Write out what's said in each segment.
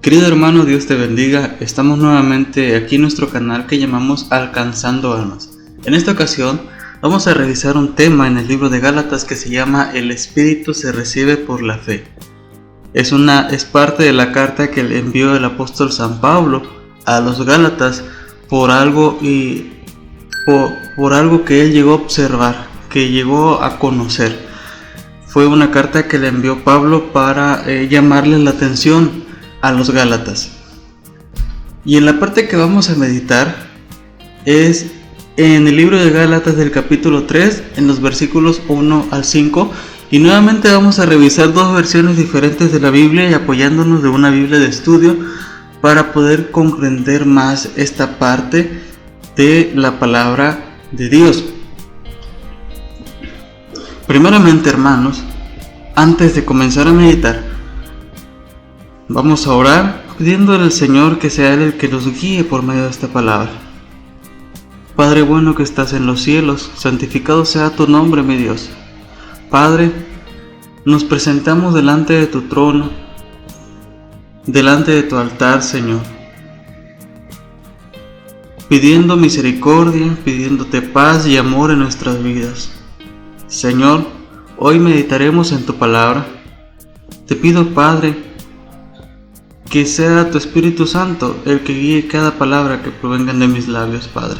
Querido hermano, Dios te bendiga. Estamos nuevamente aquí en nuestro canal que llamamos Alcanzando Almas. En esta ocasión vamos a revisar un tema en el libro de Gálatas que se llama El Espíritu se recibe por la fe. Es parte de la carta que le envió el apóstol San Pablo a los Gálatas por algo que él llegó a observar, que llegó a conocer. Fue una carta que le envió Pablo para llamarle la atención a los Gálatas. Y en la parte que vamos a meditar es en el libro de Gálatas del capítulo 3, en los versículos 1 al 5, y nuevamente vamos a revisar dos versiones diferentes de la Biblia y apoyándonos de una Biblia de estudio para poder comprender más esta parte de la palabra de Dios. Primeramente, hermanos, antes de comenzar a meditar, vamos a orar pidiéndole al Señor que sea Él el que nos guíe por medio de esta palabra. Padre bueno que estás en los cielos, santificado sea tu nombre, mi Dios. Padre, nos presentamos delante de tu trono, delante de tu altar, Señor, pidiendo misericordia, pidiéndote paz y amor en nuestras vidas. Señor, hoy meditaremos en tu palabra. Te pido, Padre, que sea tu Espíritu Santo el que guíe cada palabra que provengan de mis labios, Padre.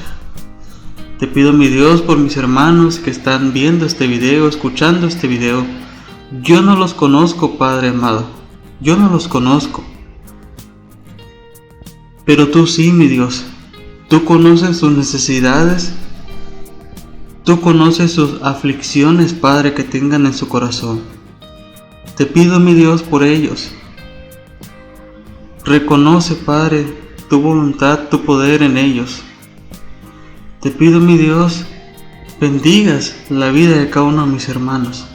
Te pido, mi Dios, por mis hermanos que están viendo este video, escuchando este video. Yo no los conozco, Padre amado. Yo no los conozco. Pero tú sí, mi Dios. Tú conoces sus necesidades. Tú conoces sus aflicciones, Padre, que tengan en su corazón. Te pido, mi Dios, por ellos. Reconoce, Padre, tu voluntad, tu poder en ellos. Te pido, mi Dios, bendigas la vida de cada uno de mis hermanos.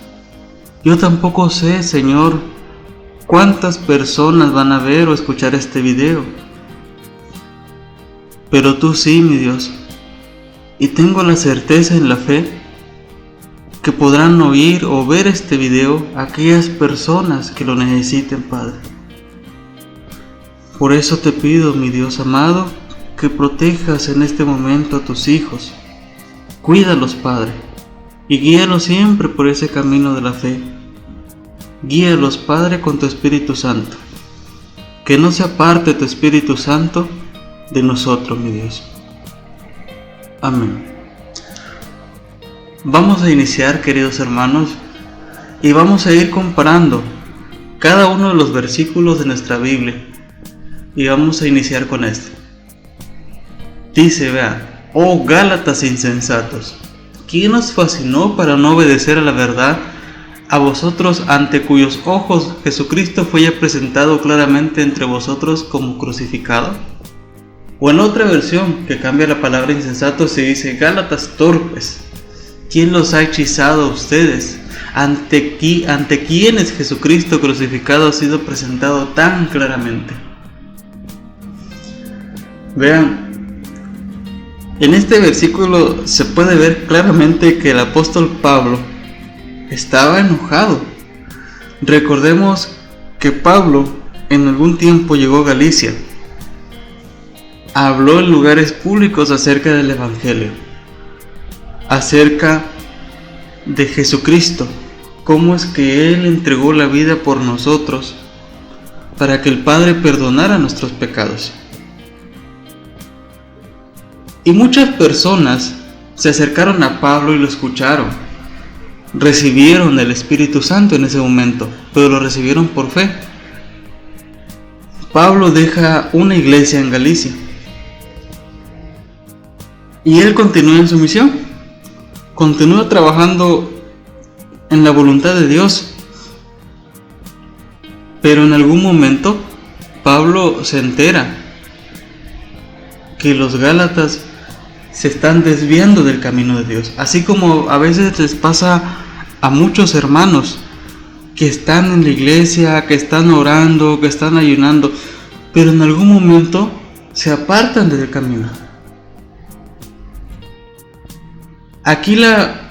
Yo tampoco sé, Señor, cuántas personas van a ver o escuchar este video. Pero tú sí, mi Dios. Y tengo la certeza en la fe que podrán oír o ver este video aquellas personas que lo necesiten, Padre. Por eso te pido, mi Dios amado, que protejas en este momento a tus hijos. Cuídalos, Padre, y guíalos siempre por ese camino de la fe. Guíalos, Padre, con tu Espíritu Santo. Que no se aparte tu Espíritu Santo de nosotros, mi Dios. Amén. Vamos a iniciar, queridos hermanos, y vamos a ir comparando cada uno de los versículos de nuestra Biblia. Y vamos a iniciar con este. Dice, vean: oh Gálatas insensatos, ¿quién os fascinó para no obedecer a la verdad? A vosotros, ante cuyos ojos Jesucristo fue ya presentado claramente entre vosotros como crucificado. O en otra versión que cambia la palabra insensato se dice: Gálatas torpes, ¿quién los ha hechizado a ustedes? Ante quienes Jesucristo crucificado ha sido presentado tan claramente. Vean, en este versículo se puede ver claramente que el apóstol Pablo estaba enojado. Recordemos que Pablo en algún tiempo llegó a Galicia. Habló en lugares públicos acerca del Evangelio, acerca de Jesucristo, cómo es que Él entregó la vida por nosotros para que el Padre perdonara nuestros pecados. Y muchas personas se acercaron a Pablo y lo escucharon. Recibieron el Espíritu Santo en ese momento, pero lo recibieron por fe. Pablo deja una iglesia en Galicia. Y él continúa en su misión. Continúa trabajando en la voluntad de Dios. Pero en algún momento, Pablo se entera que los Gálatas se están desviando del camino de Dios, así como a veces les pasa a muchos hermanos que están en la iglesia, que están orando, que están ayunando, pero en algún momento se apartan del camino. Aquí la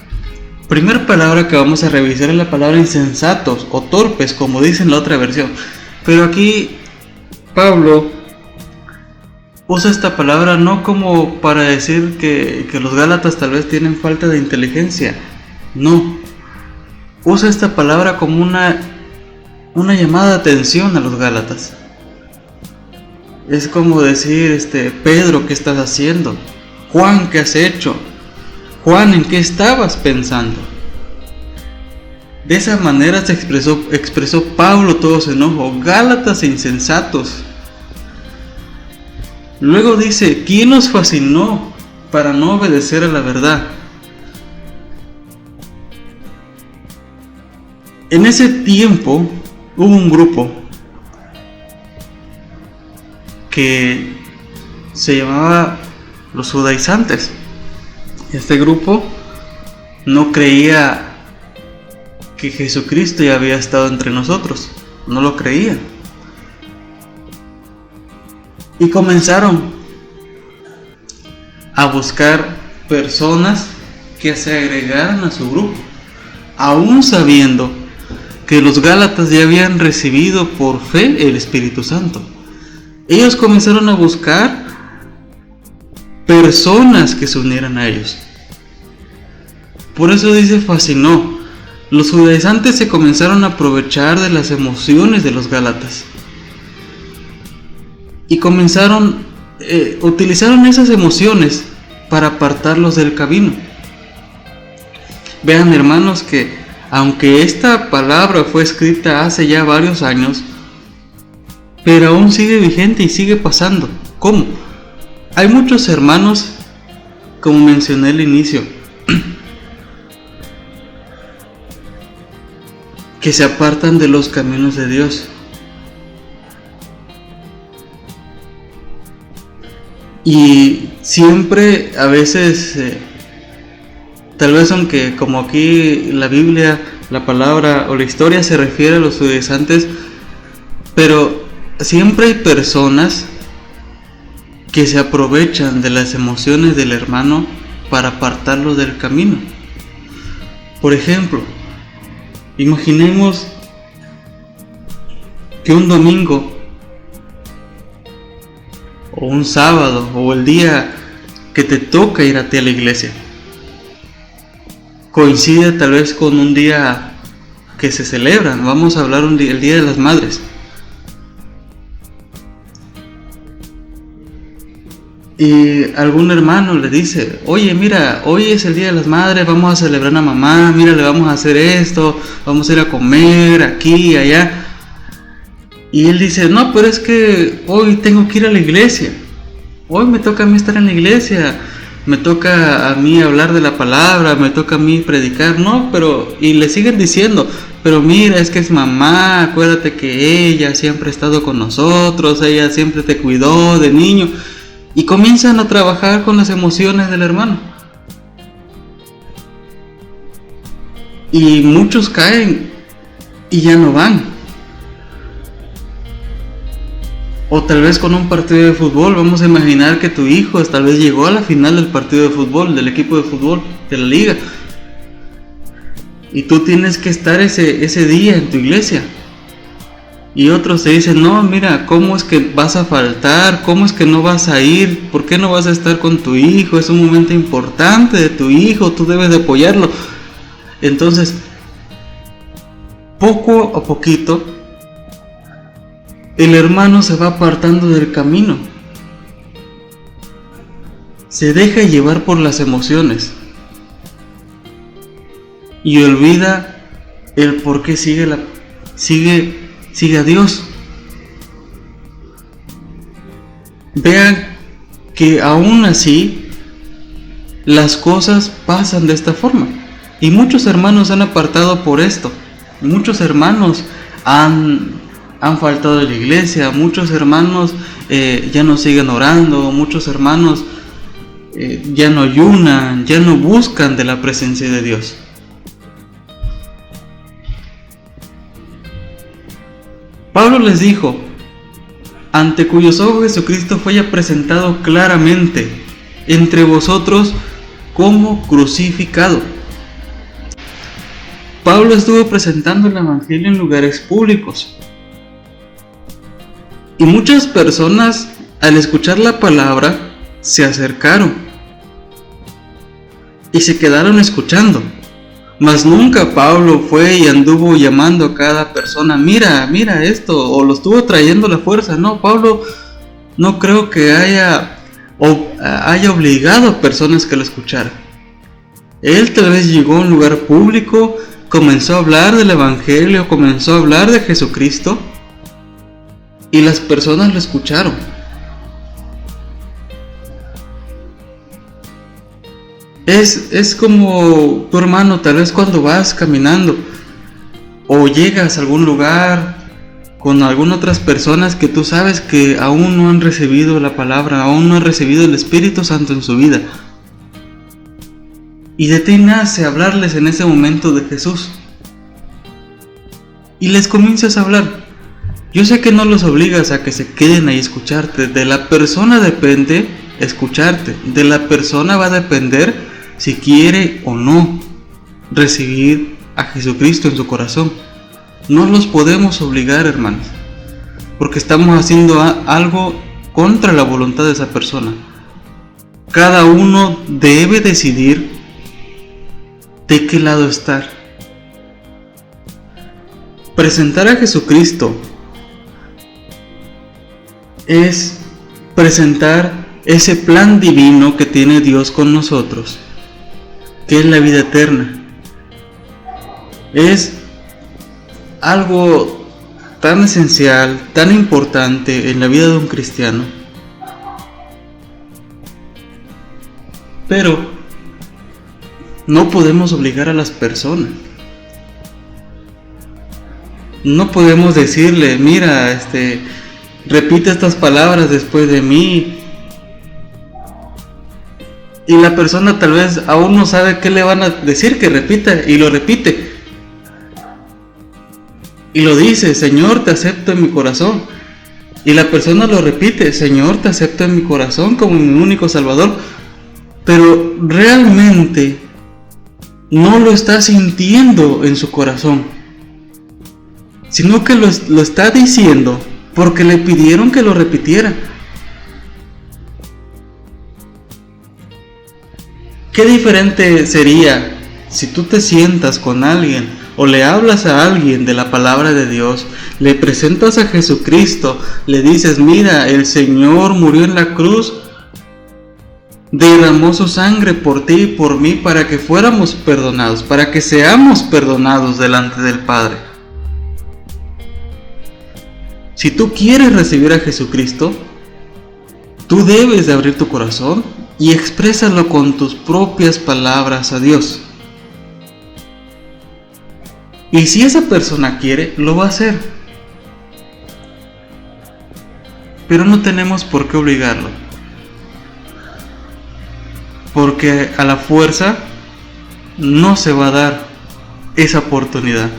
primera palabra que vamos a revisar es la palabra insensatos o torpes, como dice en la otra versión, pero aquí Pablo usa esta palabra no como para decir que los gálatas tal vez tienen falta de inteligencia, no. Usa esta palabra como una llamada de atención a los gálatas. Es como decir, Pedro, ¿qué estás haciendo? Juan, ¿qué has hecho? Juan, ¿en qué estabas pensando? De esa manera se expresó Pablo todo su enojo. Gálatas insensatos. Luego dice, ¿quién nos fascinó para no obedecer a la verdad? En ese tiempo hubo un grupo que se llamaba los judaizantes. Este grupo no creía que Jesucristo ya había estado entre nosotros, no lo creían. Y comenzaron a buscar personas que se agregaran a su grupo, aún sabiendo que los gálatas ya habían recibido por fe el Espíritu Santo. Ellos comenzaron a buscar personas que se unieran a ellos. Por eso dice fascinó. Los judaizantes se comenzaron a aprovechar de las emociones de los gálatas y utilizaron esas emociones para apartarlos del camino. Vean, hermanos, que aunque esta palabra fue escrita hace ya varios años, pero aún sigue vigente y sigue pasando. ¿Cómo? Hay muchos hermanos, como mencioné al inicio, que se apartan de los caminos de Dios. Y siempre, a veces, tal vez aunque como aquí la Biblia, la palabra o la historia se refiere a los judaizantes, pero siempre hay personas que se aprovechan de las emociones del hermano para apartarlo del camino. Por ejemplo, imaginemos que un domingo o un sábado o el día que te toca ir a ti a la iglesia coincide tal vez con un día que se celebra. Vamos a hablar el Día de las Madres. Y algún hermano le dice, oye, mira, hoy es el Día de las Madres, vamos a celebrar a mamá, mira, le vamos a hacer esto, vamos a ir a comer aquí y allá. Y él dice, no, pero es que hoy tengo que ir a la iglesia, hoy me toca a mí estar en la iglesia, me toca a mí hablar de la palabra, me toca a mí predicar, no, pero, y le siguen diciendo, pero mira, es que es mamá, acuérdate que ella siempre ha estado con nosotros, ella siempre te cuidó de niño. Y comienzan a trabajar con las emociones del hermano. Y muchos caen y ya no van. O tal vez con un partido de fútbol, vamos a imaginar que tu hijo tal vez llegó a la final del partido de fútbol, del equipo de fútbol, de la liga. Y tú tienes que estar ese día en tu iglesia. Y otros te dicen, no, mira, ¿cómo es que vas a faltar? ¿Cómo es que no vas a ir? ¿Por qué no vas a estar con tu hijo? Es un momento importante de tu hijo, tú debes de apoyarlo. Entonces, poco a poquito, el hermano se va apartando del camino. Se deja llevar por las emociones. Y olvida el por qué sigue a Dios. Vean que aún así las cosas pasan de esta forma. Y muchos hermanos han apartado por esto. Muchos hermanos han faltado de la iglesia. Muchos hermanos ya no siguen orando. Muchos hermanos ya no ayunan, ya no buscan de la presencia de Dios. Pablo les dijo, ante cuyos ojos Jesucristo fue ya presentado claramente entre vosotros como crucificado. Pablo estuvo presentando el evangelio en lugares públicos. Y Y muchas personas, al escuchar la palabra, se acercaron y se quedaron escuchando. Mas nunca Pablo fue y anduvo llamando a cada persona, mira esto, o lo estuvo trayendo a la fuerza. No, Pablo no creo que haya obligado a personas que lo escucharan. Él tal vez llegó a un lugar público, comenzó a hablar del evangelio, comenzó a hablar de Jesucristo, y las personas lo escucharon. Es como tu hermano, tal vez cuando vas caminando o llegas a algún lugar con algunas otras personas que tú sabes que aún no han recibido la palabra, aún no han recibido el Espíritu Santo en su vida, y de ti nace hablarles en ese momento de Jesús, y les comienzas a hablar. Yo sé que no los obligas a que se queden ahí a escucharte. De la persona depende escucharte. De la persona va a depender si quiere o no recibir a Jesucristo en su corazón. No los podemos obligar, hermanos, porque estamos haciendo algo contra la voluntad de esa persona. Cada uno debe decidir de qué lado estar. Presentar a Jesucristo es presentar ese plan divino que tiene Dios con nosotros, que es la vida eterna. Es algo tan esencial, tan importante en la vida de un cristiano. Pero no podemos obligar a las personas. No podemos decirle, mira, repite estas palabras después de mí. Y la persona tal vez aún no sabe qué le van a decir que repita, y lo repite. Y lo dice, Señor, te acepto en mi corazón. Y la persona lo repite, Señor, te acepto en mi corazón como mi único Salvador. Pero realmente no lo está sintiendo en su corazón, sino que lo está diciendo porque le pidieron que lo repitiera. Qué diferente sería si tú te sientas con alguien o le hablas a alguien de la palabra de Dios, le presentas a Jesucristo, le dices, mira, el Señor murió en la cruz, derramó su sangre por ti y por mí para que fuéramos perdonados, para que seamos perdonados delante del Padre. Si tú quieres recibir a Jesucristo, tú debes de abrir tu corazón y exprésalo con tus propias palabras a Dios. Y si esa persona quiere, lo va a hacer. Pero no tenemos por qué obligarlo, porque a la fuerza no se va a dar esa oportunidad.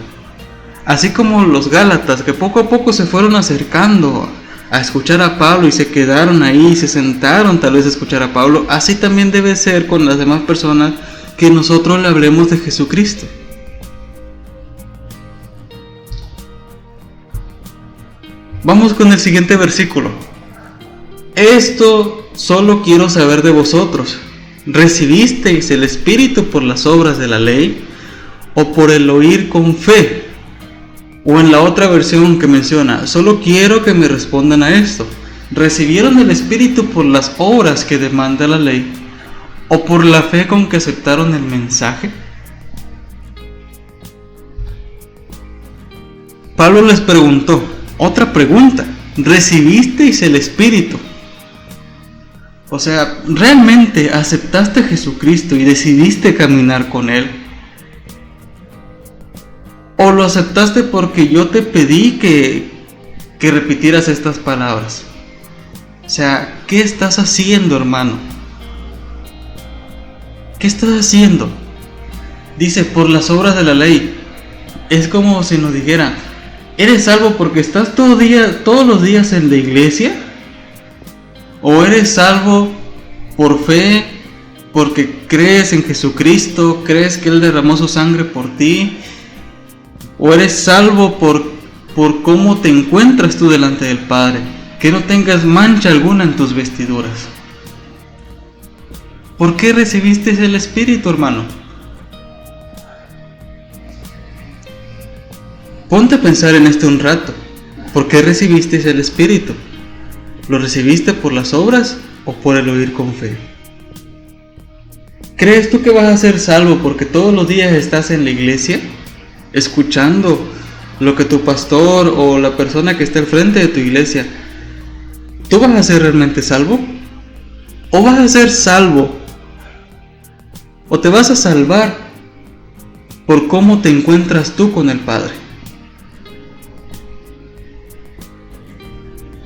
Así como los Gálatas, que poco a poco se fueron acercando a escuchar a Pablo y se quedaron ahí y se sentaron tal vez a escuchar a Pablo, así también debe ser con las demás personas que nosotros le hablemos de Jesucristo. Vamos con el siguiente versículo. Esto solo quiero saber de vosotros. ¿Recibisteis el Espíritu por las obras de la ley o por el oír con fe? O en la otra versión que menciona, solo quiero que me respondan a esto. ¿Recibieron el Espíritu por las obras que demanda la ley o por la fe con que aceptaron el mensaje? Pablo les preguntó, otra pregunta, ¿recibisteis el Espíritu? O sea, ¿realmente aceptaste a Jesucristo y decidiste caminar con Él? ¿O lo aceptaste porque yo te pedí que repitieras estas palabras? O sea, ¿qué estás haciendo, hermano? ¿Qué estás haciendo? Dice, por las obras de la ley. Es como si nos dijera, ¿eres salvo porque estás todos los días en la iglesia? ¿O eres salvo por fe, porque crees en Jesucristo, crees que Él derramó su sangre por ti? ¿O eres salvo por cómo te encuentras tú delante del Padre? que no tengas mancha alguna en tus vestiduras. ¿Por qué recibiste el Espíritu, hermano? Ponte a pensar en esto un rato. ¿Por qué recibiste el Espíritu? ¿Lo recibiste por las obras o por el oír con fe? ¿Crees tú que vas a ser salvo porque todos los días estás en la iglesia, escuchando lo que tu pastor o la persona que está al frente de tu iglesia? ¿Tú vas a ser realmente salvo? ¿O vas a ser salvo? ¿O te vas a salvar por cómo te encuentras tú con el Padre?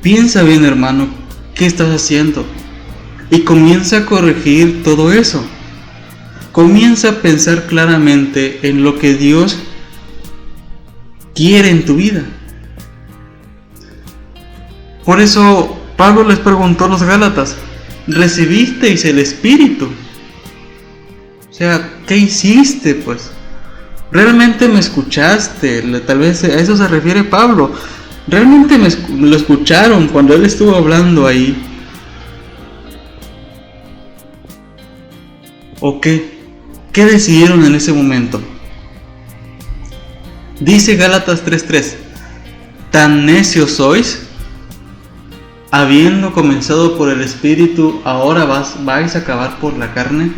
Piensa bien, hermano, ¿qué estás haciendo? Y comienza a corregir todo eso. Comienza a pensar claramente en lo que Dios quiere en tu vida. Por eso Pablo les preguntó a los Gálatas: ¿recibisteis el Espíritu? O sea, ¿qué hiciste pues? ¿Realmente me escuchaste? Tal vez a eso se refiere Pablo. ¿Realmente lo escucharon cuando él estuvo hablando ahí? ¿O qué? ¿Qué decidieron en ese momento? Dice Gálatas 3:3: ¿tan necios sois? Habiendo comenzado por el Espíritu, ¿ahora vais a acabar por la carne?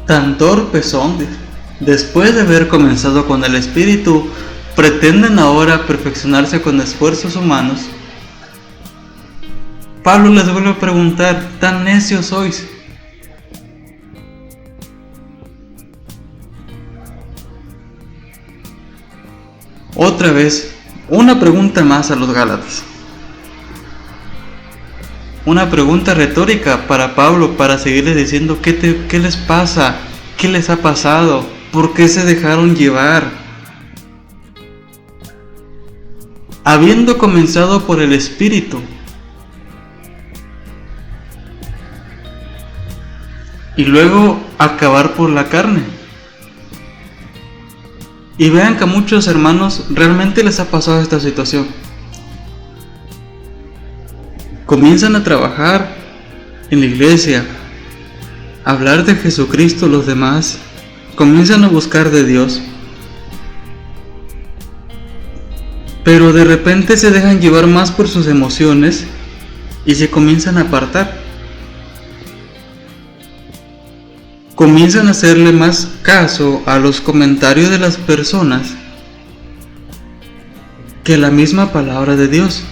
¿Tan torpes son? Después de haber comenzado con el Espíritu, ¿pretenden ahora perfeccionarse con esfuerzos humanos? Pablo les vuelve a preguntar: ¿tan necios sois? Otra vez, una pregunta más a los Gálatas. Una pregunta retórica para Pablo, para seguirles diciendo qué les pasa, qué les ha pasado, por qué se dejaron llevar. Habiendo comenzado por el Espíritu, y luego acabar por la carne. Y vean que a muchos hermanos realmente les ha pasado esta situación. Comienzan a trabajar en la iglesia, a hablar de Jesucristo a los demás, comienzan a buscar de Dios, pero de repente se dejan llevar más por sus emociones y se comienzan a apartar. Comienzan a hacerle más caso a los comentarios de las personas que la misma palabra de Dios.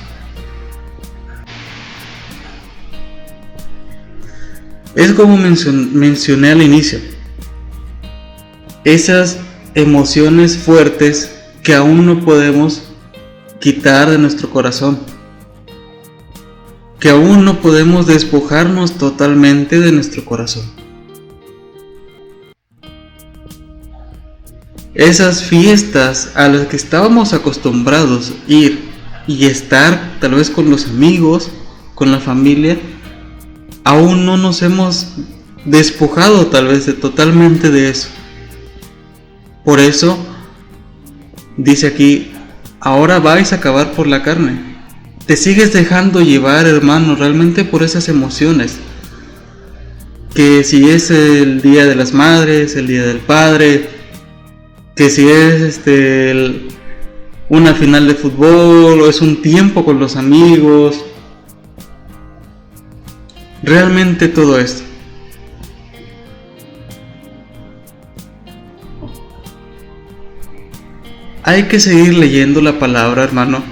Es como mencioné al inicio, esas emociones fuertes que aún no podemos quitar de nuestro corazón, que aún no podemos despojarnos totalmente de nuestro corazón. Esas fiestas a las que estábamos acostumbrados ir y estar tal vez con los amigos, con la familia, aún no nos hemos despojado tal vez totalmente de eso. Por eso dice aquí: ahora vais a acabar por la carne. Te sigues dejando llevar, hermano, realmente por esas emociones. Que si es el Día de las Madres, el Día del Padre, que si es una final de fútbol o es un tiempo con los amigos, realmente todo esto. Hay que seguir leyendo la palabra, hermano,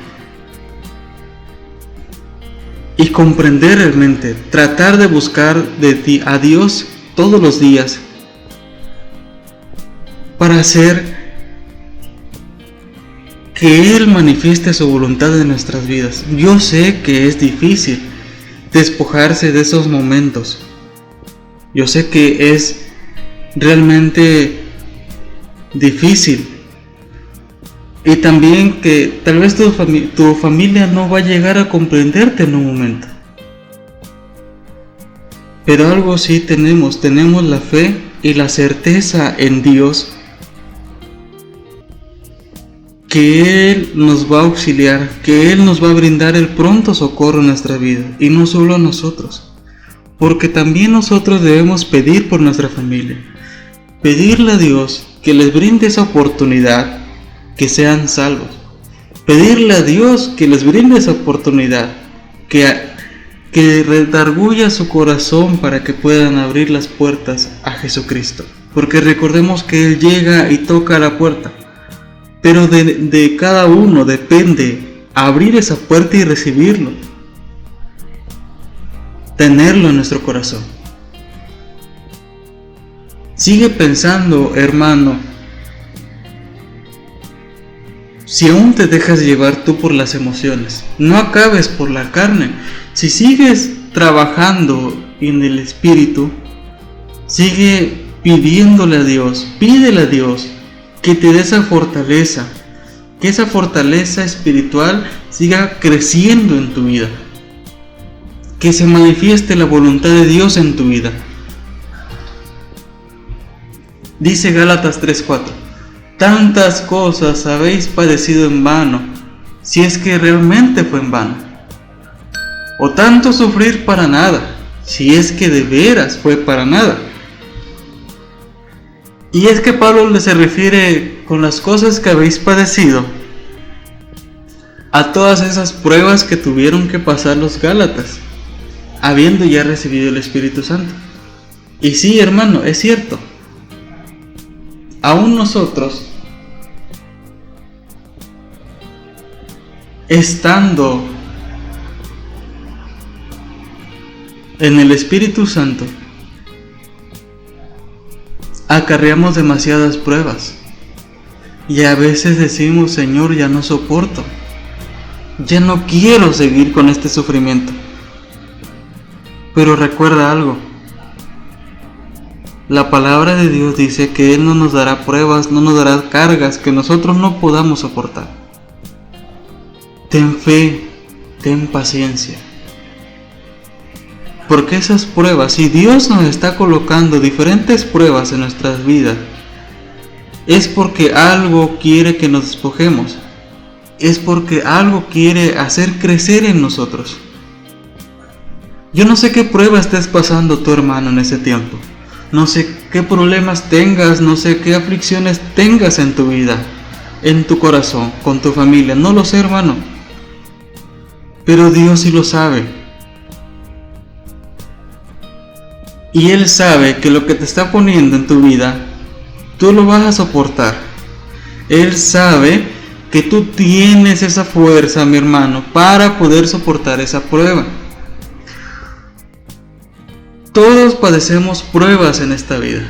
y comprender realmente, tratar de buscar a Dios todos los días para hacer que Él manifieste su voluntad en nuestras vidas. Yo sé que es difícil despojarse de esos momentos. Yo sé que es realmente difícil. Y también que tal vez tu familia no va a llegar a comprenderte en un momento. Pero algo sí tenemos la fe y la certeza en Dios, que Él nos va a auxiliar, que Él nos va a brindar el pronto socorro en nuestra vida, y no solo a nosotros, porque también nosotros debemos pedir por nuestra familia, pedirle a Dios que les brinde esa oportunidad, que sean salvos, pedirle a Dios que les brinde esa oportunidad, que redarguya su corazón para que puedan abrir las puertas a Jesucristo, porque recordemos que Él llega y toca la puerta, pero de cada uno depende abrir esa puerta y recibirlo, tenerlo en nuestro corazón. Sigue pensando, hermano, si aún te dejas llevar tú por las emociones, no acabes por la carne. Si sigues trabajando en el Espíritu, sigue pidiéndole a Dios, pídele a Dios que te dé esa fortaleza, que esa fortaleza espiritual siga creciendo en tu vida, que se manifieste la voluntad de Dios en tu vida. Dice Gálatas 3:4: tantas cosas habéis padecido en vano, si es que realmente fue en vano, o tanto sufrir para nada, si es que de veras fue para nada. Y es que Pablo se refiere con las cosas que habéis padecido a todas esas pruebas que tuvieron que pasar los Gálatas, habiendo ya recibido el Espíritu Santo. Y sí, hermano, es cierto, aún nosotros, estando en el Espíritu Santo, acarreamos demasiadas pruebas y a veces decimos: Señor, ya no soporto, ya no quiero seguir con este sufrimiento. Pero recuerda algo: la palabra de Dios dice que Él no nos dará pruebas, no nos dará cargas que nosotros no podamos soportar. Ten fe, ten paciencia, porque esas pruebas, si Dios nos está colocando diferentes pruebas en nuestras vidas, es porque algo quiere que nos despojemos, es porque algo quiere hacer crecer en nosotros. Yo no sé qué prueba estés pasando tu hermano en ese tiempo, no sé qué problemas tengas, no sé qué aflicciones tengas en tu vida, en tu corazón, con tu familia, no lo sé, hermano, pero Dios sí lo sabe. Y Él sabe que lo que te está poniendo en tu vida, tú lo vas a soportar. Él sabe que tú tienes esa fuerza, mi hermano, para poder soportar esa prueba. Todos padecemos pruebas en esta vida.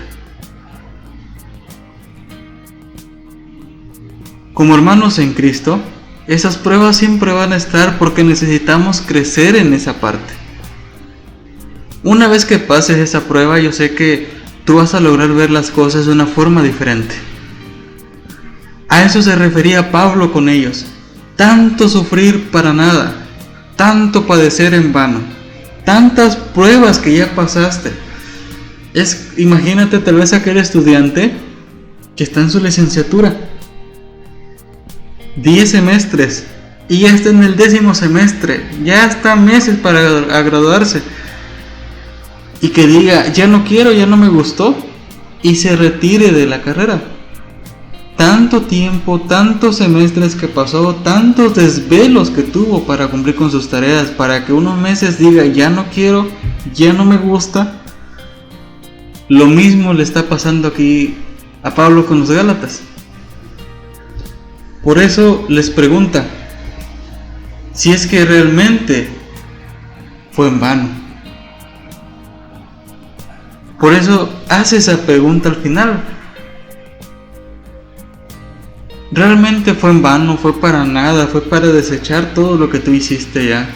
Como hermanos en Cristo, esas pruebas siempre van a estar porque necesitamos crecer en esa parte. Una vez que pases esa prueba, yo sé que tú vas a lograr ver las cosas de una forma diferente. A eso se refería Pablo con ellos. Tanto sufrir para nada, tanto padecer en vano, tantas pruebas que ya pasaste. Imagínate tal vez aquel estudiante que está en su licenciatura, 10 semestres, y ya está en el 10º semestre, ya está meses para graduarse, y que diga: ya no quiero, ya no me gustó, y se retire de la carrera. Tanto tiempo, tantos semestres que pasó, tantos desvelos que tuvo para cumplir con sus tareas, para que unos meses diga: ya no quiero, ya no me gusta. Lo mismo le está pasando aquí a Pablo con los Gálatas. Por eso les pregunta si es que realmente fue en vano. Por eso hace esa pregunta al final. ¿Realmente fue en vano? ¿Fue para nada? ¿Fue para desechar todo lo que tú hiciste ya?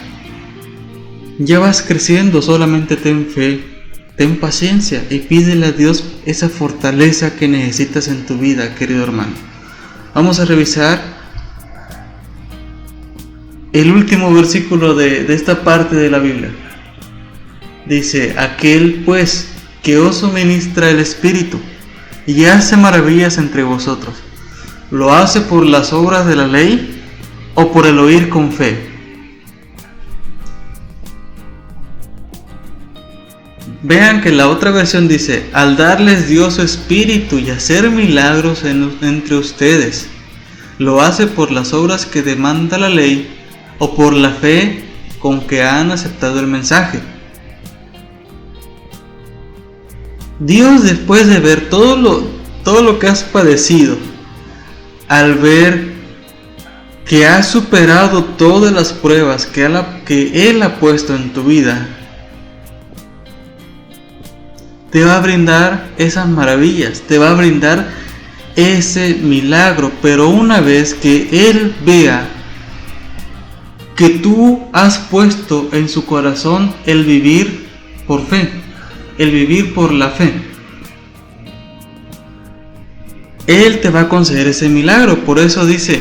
Ya vas creciendo, solamente ten fe, ten paciencia y pídele a Dios esa fortaleza que necesitas en tu vida, querido hermano. Vamos a revisar el último versículo de esta parte de la Biblia. Dice: aquel pues que os suministra el Espíritu y hace maravillas entre vosotros, ¿Lo hace por las obras de la ley o por el oír con fe? Vean que la otra versión dice, al darles Dios su espíritu y hacer milagros entre ustedes, ¿lo hace por las obras que demanda la ley o por la fe con que han aceptado el mensaje? Dios, después de ver todo lo que has padecido, al ver que has superado todas las pruebas que Él ha puesto en tu vida, te va a brindar esas maravillas, te va a brindar ese milagro, pero una vez que Él vea que tú has puesto en su corazón el vivir por fe, el vivir por la fe, Él te va a conceder ese milagro. Por eso dice,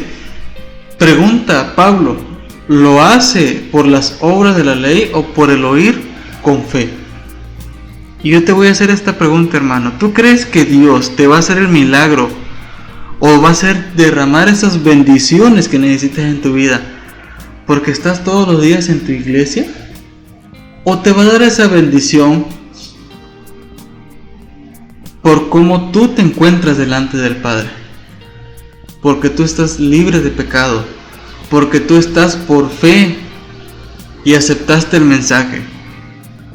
pregunta Pablo, ¿lo hace por las obras de la ley o por el oír con fe? Y yo te voy a hacer esta pregunta, hermano. ¿Tú crees que Dios te va a hacer el milagro o va a hacer derramar esas bendiciones que necesitas en tu vida porque estás todos los días en tu iglesia? ¿O te va a dar esa bendición por cómo tú te encuentras delante del Padre? Porque tú estás libre de pecado, porque tú estás por fe y aceptaste el mensaje.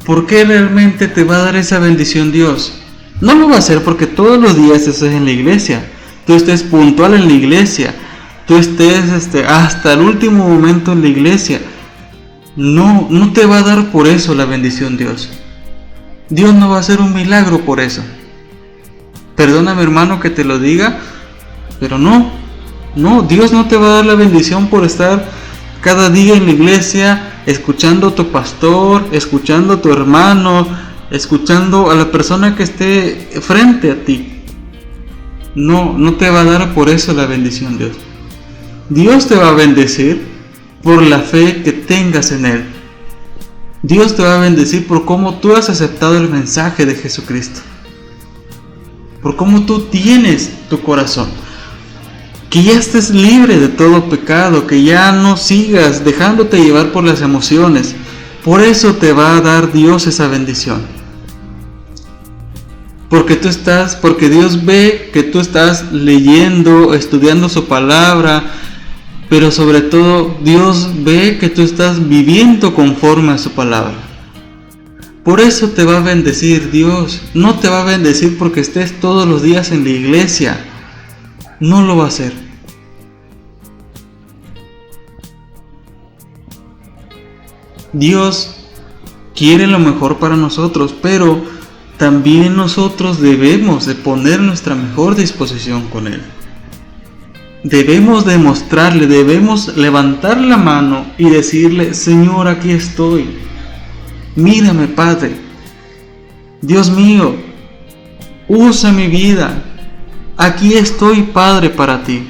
¿Por qué realmente te va a dar esa bendición Dios? No lo va a hacer porque todos los días estés en la iglesia, tú estés puntual en la iglesia, tú estés hasta el último momento en la iglesia. No te va a dar por eso la bendición Dios. Dios no va a hacer un milagro por eso. Perdóname, hermano, que te lo diga, pero no, Dios no te va a dar la bendición por estar cada día en la iglesia, escuchando a tu pastor, escuchando a tu hermano, escuchando a la persona que esté frente a ti. No te va a dar por eso la bendición Dios. Dios te va a bendecir por la fe que tengas en Él. Dios te va a bendecir por cómo tú has aceptado el mensaje de Jesucristo, por cómo tú tienes tu corazón, que ya estés libre de todo pecado, que ya no sigas dejándote llevar por las emociones. Por eso te va a dar Dios esa bendición. Porque Dios ve que tú estás leyendo, estudiando su palabra, pero sobre todo Dios ve que tú estás viviendo conforme a su palabra. Por eso te va a bendecir Dios. No te va a bendecir porque estés todos los días en la iglesia. No lo va a hacer. Dios quiere lo mejor para nosotros, pero también nosotros debemos de poner nuestra mejor disposición con Él. Debemos demostrarle, debemos levantar la mano y decirle: Señor, aquí estoy. Mírame, Padre. Dios mío, usa mi vida. Aquí estoy, Padre, para ti.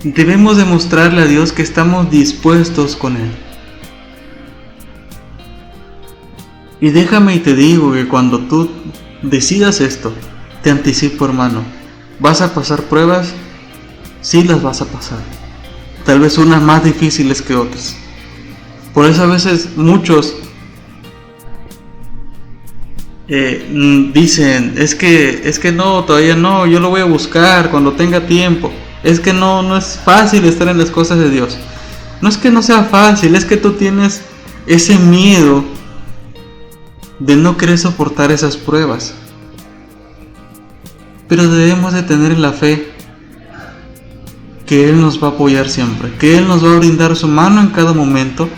Debemos demostrarle a Dios que estamos dispuestos con Él. Y déjame y te digo que cuando tú decidas esto, te anticipo, hermano, ¿vas a pasar pruebas? Sí, las vas a pasar. Tal vez unas más difíciles que otras. Por eso a veces muchos dicen, es que no, todavía no, yo lo voy a buscar cuando tenga tiempo. Es que no es fácil estar en las cosas de Dios. No es que no sea fácil, es que tú tienes ese miedo de no querer soportar esas pruebas. Pero debemos de tener la fe que Él nos va a apoyar siempre, que Él nos va a brindar su mano en cada momento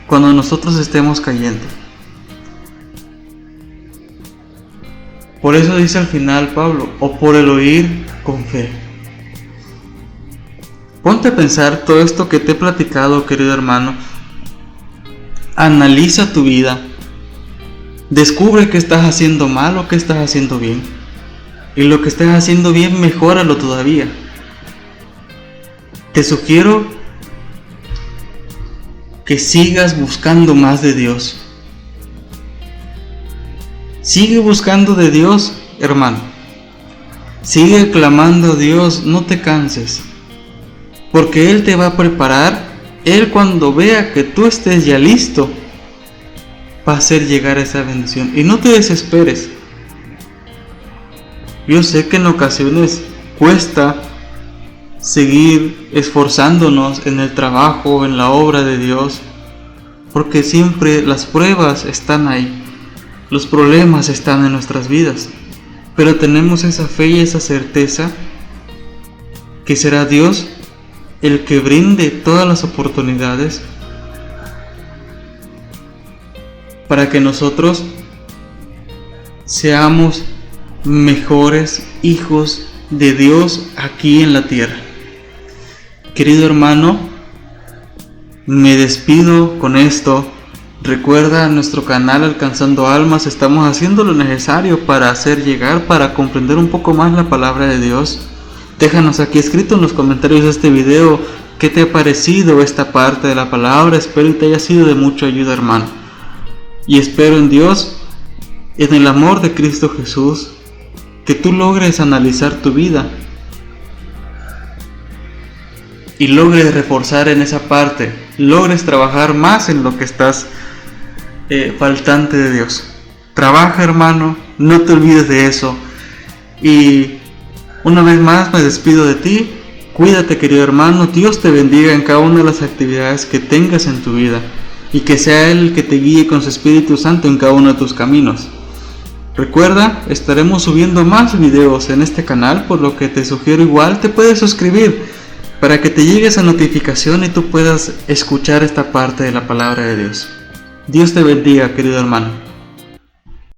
cuando nosotros estemos cayendo. Por eso dice al final Pablo, o por el oír con fe. Ponte a pensar todo esto que te he platicado, querido hermano. Analiza tu vida. Descubre qué estás haciendo mal o qué estás haciendo bien. Y lo que estés haciendo bien, mejóralo todavía. Te sugiero que sigas buscando más de Dios. Sigue buscando de Dios, hermano. Sigue clamando a Dios, no te canses, porque Él te va a preparar. Él, cuando vea que tú estés ya listo, va a hacer llegar esa bendición. Y no te desesperes. Yo sé que en ocasiones cuesta seguir esforzándonos en el trabajo, en la obra de Dios, porque siempre las pruebas están ahí, los problemas están en nuestras vidas, pero tenemos esa fe y esa certeza que será Dios el que brinde todas las oportunidades para que nosotros seamos mejores hijos de Dios aquí en la tierra. Querido hermano, me despido con esto. Recuerda nuestro canal Alcanzando Almas, estamos haciendo lo necesario para hacer llegar, para comprender un poco más la palabra de Dios. Déjanos aquí escrito en los comentarios de este video qué te ha parecido esta parte de la palabra. Espero que te haya sido de mucha ayuda, hermano. Y espero en Dios, en el amor de Cristo Jesús, que tú logres analizar tu vida y logres reforzar en esa parte, logres trabajar más en lo que estás faltante de Dios. Trabaja, hermano, no te olvides de eso. Y una vez más me despido de ti. Cuídate, querido hermano. Dios te bendiga en cada una de las actividades que tengas en tu vida, y que sea Él el que te guíe con su Espíritu Santo en cada uno de tus caminos. Recuerda, estaremos subiendo más videos en este canal, por lo que te sugiero igual te puedes suscribir para que te llegue esa notificación y tú puedas escuchar esta parte de la palabra de Dios. Dios te bendiga, querido hermano.